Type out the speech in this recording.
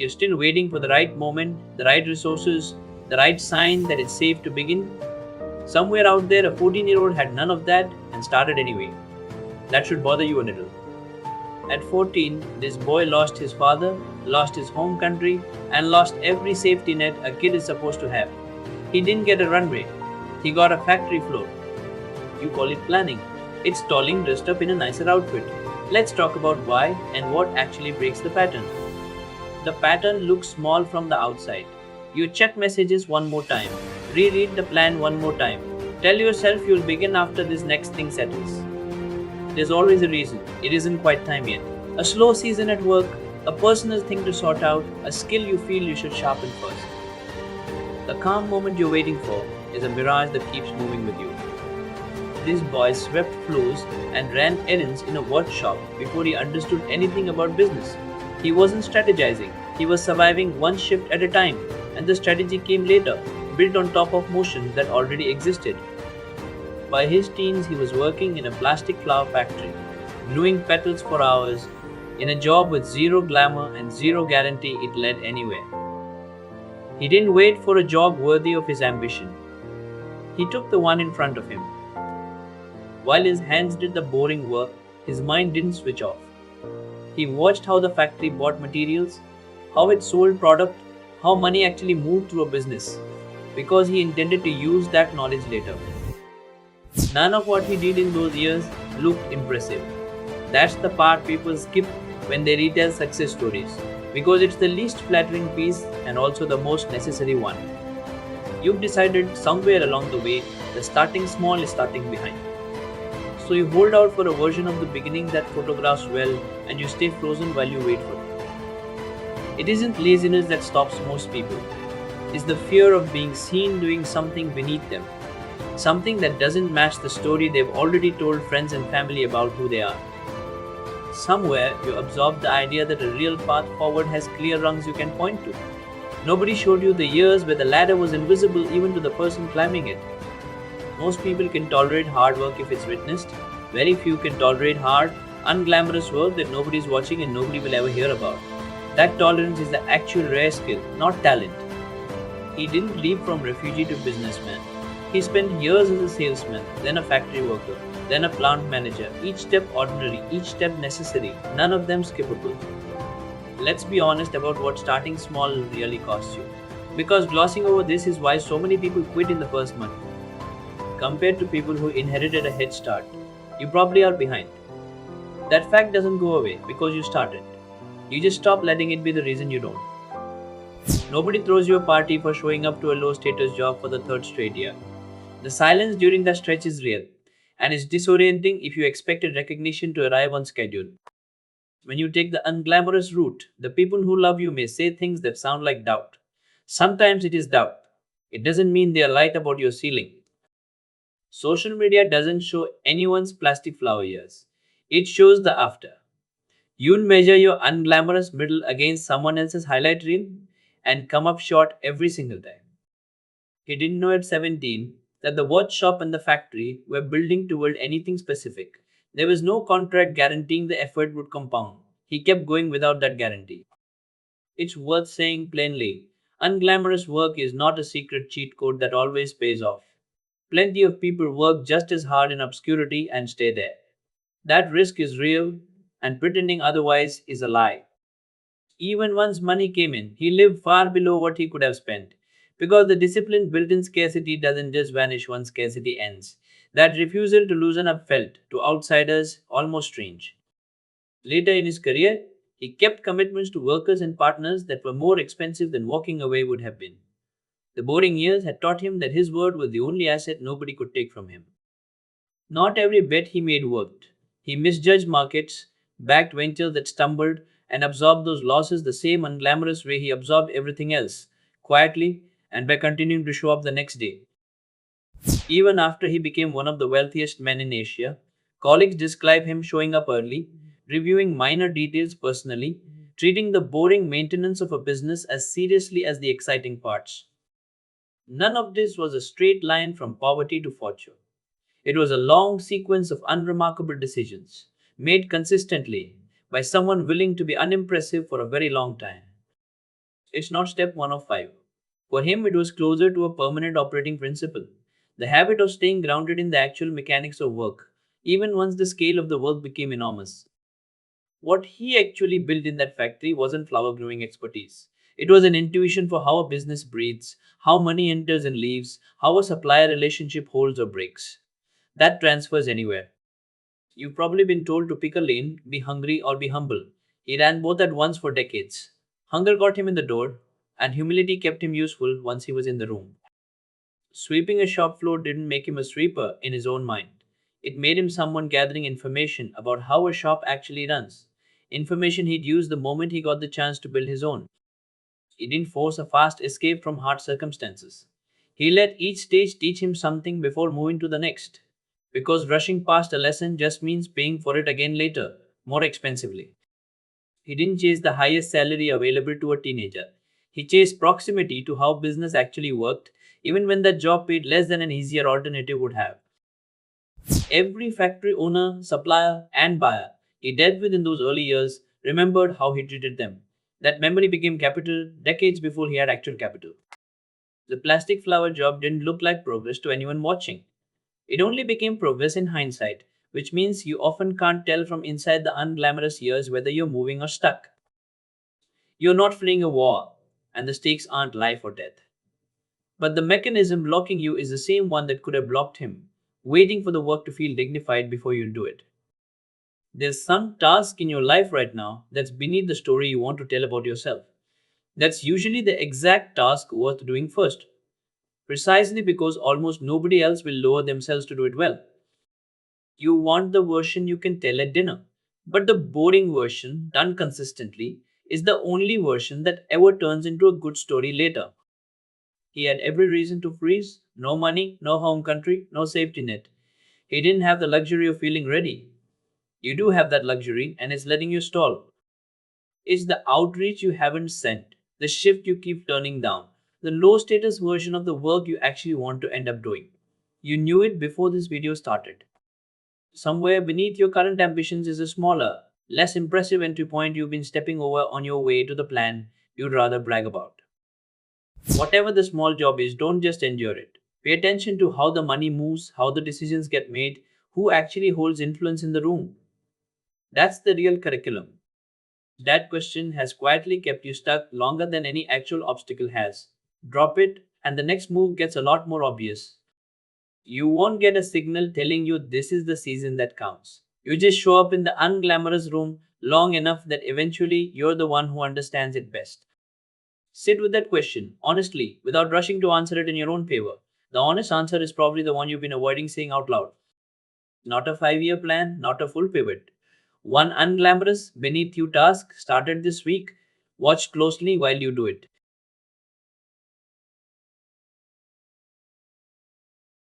You're still waiting for the right moment, the right resources, the right sign that it's safe to begin. Somewhere out there, a 14-year-old had none of that and started anyway. That should bother you a little. At 14, this boy lost his father, lost his home country, and lost every safety net a kid is supposed to have. He didn't get a runway, he got a factory floor. You call it planning. It's stalling dressed up in a nicer outfit. Let's talk about why and what actually breaks the pattern. The pattern looks small from the outside. You check messages one more time, reread the plan one more time, tell yourself you'll begin after this next thing settles. There's always a reason. It isn't quite time yet. A slow season at work, a personal thing to sort out, a skill you feel you should sharpen first. The calm moment you're waiting for is a mirage that keeps moving with you. This boy swept floors and ran errands in a watch shop before he understood anything about business. He wasn't strategizing, he was surviving one shift at a time, and the strategy came later, built on top of motion that already existed. By his teens, he was working in a plastic flower factory, gluing petals for hours, in a job with zero glamour and zero guarantee it led anywhere. He didn't wait for a job worthy of his ambition. He took the one in front of him. While his hands did the boring work, his mind didn't switch off. He watched how the factory bought materials, how it sold product, how money actually moved through a business, because he intended to use that knowledge later. None of what he did in those years looked impressive. That's the part people skip when they retell success stories, because it's the least flattering piece and also the most necessary one. You've decided somewhere along the way that starting small is starting behind. So you hold out for a version of the beginning that photographs well and you stay frozen while you wait for it. It isn't laziness that stops most people. It's the fear of being seen doing something beneath them. Something that doesn't match the story they've already told friends and family about who they are. Somewhere you absorb the idea that a real path forward has clear rungs you can point to. Nobody showed you the years where the ladder was invisible even to the person climbing it. Most people can tolerate hard work if it's witnessed. Very few can tolerate hard, unglamorous work that nobody's watching and nobody will ever hear about. That tolerance is the actual rare skill, not talent. He didn't leap from refugee to businessman. He spent years as a salesman, then a factory worker, then a plant manager, each step ordinary, each step necessary, none of them skippable. Let's be honest about what starting small really costs you. Because glossing over this is why so many people quit in the first month. Compared to people who inherited a head start, you probably are behind. That fact doesn't go away because you started. You just stop letting it be the reason you don't. Nobody throws you a party for showing up to a low status job for the third straight year. The silence during that stretch is real, and it's disorienting if you expected recognition to arrive on schedule. When you take the unglamorous route, the people who love you may say things that sound like doubt. Sometimes it is doubt. It doesn't mean they are right about your ceiling. Social media doesn't show anyone's plastic flower years. It shows the after. You'll measure your unglamorous middle against someone else's highlight reel and come up short every single time. He didn't know at 17 that the watch shop and the factory were building toward anything specific. There was no contract guaranteeing the effort would compound. He kept going without that guarantee. It's worth saying plainly, unglamorous work is not a secret cheat code that always pays off. Plenty of people work just as hard in obscurity and stay there. That risk is real, and pretending otherwise is a lie. Even once money came in, he lived far below what he could have spent. Because the discipline built in scarcity doesn't just vanish once scarcity ends. That refusal to loosen up felt, to outsiders, almost strange. Later in his career, he kept commitments to workers and partners that were more expensive than walking away would have been. The boring years had taught him that his word was the only asset nobody could take from him. Not every bet he made worked. He misjudged markets, backed ventures that stumbled, and absorbed those losses the same unglamorous way he absorbed everything else, quietly and by continuing to show up the next day. Even after he became one of the wealthiest men in Asia, colleagues describe him showing up early, reviewing minor details personally, treating the boring maintenance of a business as seriously as the exciting parts. None of this was a straight line from poverty to fortune. It was a long sequence of unremarkable decisions, made consistently by someone willing to be unimpressive for a very long time. It's not step one of five. For him, it was closer to a permanent operating principle. The habit of staying grounded in the actual mechanics of work, even once the scale of the work became enormous. What he actually built in that factory wasn't flower growing expertise. It was an intuition for how a business breathes, how money enters and leaves, how a supplier relationship holds or breaks. That transfers anywhere. You've probably been told to pick a lane, be hungry or be humble. He ran both at once for decades. Hunger got him in the door, and humility kept him useful once he was in the room. Sweeping a shop floor didn't make him a sweeper in his own mind. It made him someone gathering information about how a shop actually runs. Information he'd use the moment he got the chance to build his own. He didn't force a fast escape from hard circumstances. He let each stage teach him something before moving to the next. Because rushing past a lesson just means paying for it again later, more expensively. He didn't chase the highest salary available to a teenager. He chased proximity to how business actually worked, even when that job paid less than an easier alternative would have. Every factory owner, supplier, and buyer he dealt with in those early years remembered how he treated them. That memory became capital decades before he had actual capital. The plastic flower job didn't look like progress to anyone watching. It only became progress in hindsight, which means you often can't tell from inside the unglamorous years whether you're moving or stuck. You're not fleeing a war, and the stakes aren't life or death. But the mechanism blocking you is the same one that could have blocked him, waiting for the work to feel dignified before you do it. There's some task in your life right now that's beneath the story you want to tell about yourself. That's usually the exact task worth doing first, precisely because almost nobody else will lower themselves to do it well. You want the version you can tell at dinner. But the boring version, done consistently, is the only version that ever turns into a good story later. He had every reason to freeze. No money, no home country, no safety net. He didn't have the luxury of feeling ready. You do have that luxury, and it's letting you stall. It's the outreach you haven't sent, the shift you keep turning down, the low status version of the work you actually want to end up doing. You knew it before this video started. Somewhere beneath your current ambitions is a smaller, less impressive entry point you've been stepping over on your way to the plan you'd rather brag about. Whatever the small job is, don't just endure it. Pay attention to how the money moves, how the decisions get made, who actually holds influence in the room. That's the real curriculum. That question has quietly kept you stuck longer than any actual obstacle has. Drop it, and the next move gets a lot more obvious. You won't get a signal telling you this is the season that counts. You just show up in the unglamorous room long enough that eventually you're the one who understands it best. Sit with that question, honestly, without rushing to answer it in your own favor. The honest answer is probably the one you've been avoiding saying out loud. Not a 5 year plan, not a full pivot. One unglamorous, beneath you task started this week. Watch closely while you do it.